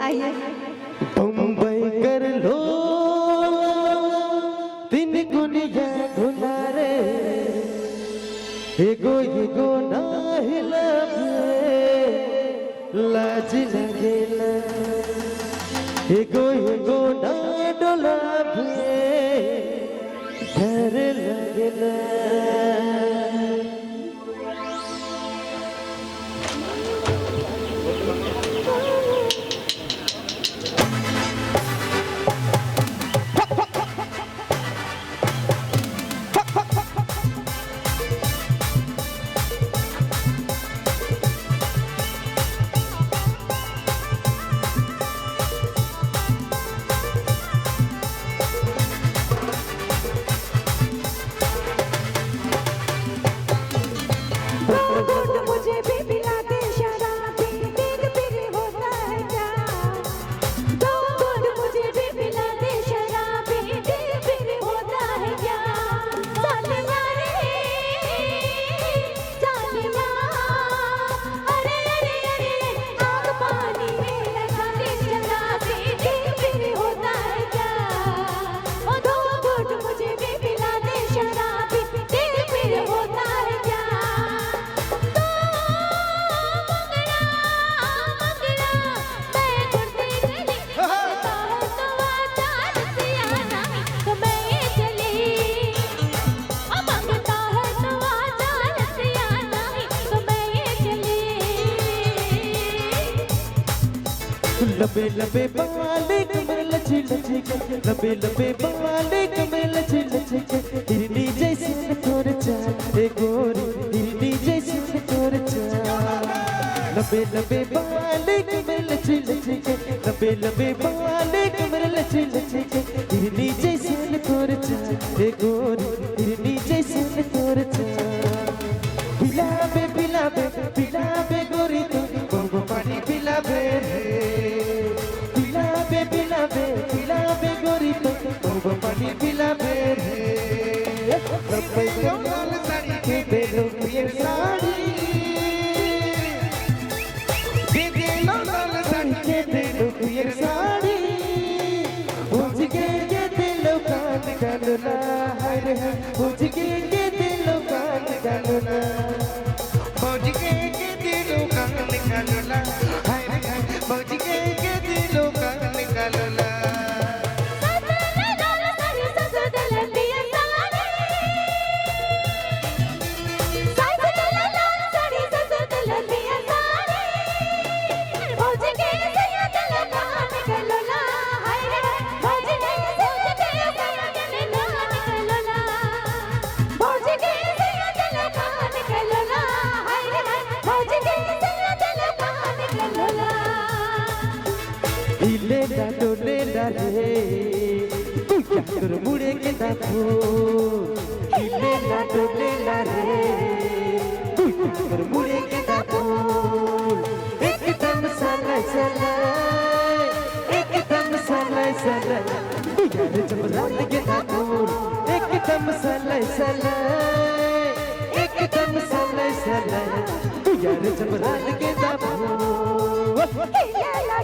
आइए। बम्बई कर लो तीन गुनिया ढुलारे एगो ना हिलाबे लाज लगेला एगो ना डोलाबे डर लगेला। मुझे भी पिला दे शराबी, देख फिर होता है क्या। दो घूंट मुझे भी पिला दे शराबी, देख फिर होता है क्या। सालिया रे सालिया, अरे अरे अरे आग पानी में लगा दे शराबी, देख फिर होता है क्या। ओ दो घूंट मुझे भी पिला दे शराबी, देख फिर होता है क्या। लबे लबे बाले कमर लची लची के, लबे लबे बाले कमर लची लची के, हिरनी जैसे तोर चाल ए गोरी, हिरनी जैसे तोर चाल। लबे लबे बाले कमर लची लची के, लबे लबे बाले कमर लची लची के, हिरनी जैसे तोर चाल ए गोरी, हिरनी जैसे तोर चाल। पिलाबे पिलाबे पिलाबे गोरी तो बम्बो पानी पिलाबे पिलाबे पिलाबे पिलाबे गोरी तो बम्बो पानी पिलाबे लंबे लाल साड़ी के बेलो ये साड़ी दे लाल साड़ी के बेलो ये साड़ी बुझ के दिलो कान गलना हर है बुझ के दिलो कान गलना बुझ के दिलो कान गलना हर है बुझ के दिलो कान गलना। ले रे तू क्या कर मुड़े के दाखो हिले ला रे तू क्या कर मुड़े के दाखो एकदम सलाय सलाय एकदम सलाय सलाय तू यार जबरान के दाखो एकदम सलाय सलाय एकदम सलाय सलाय तू यार जबरान के दाखो हिले ला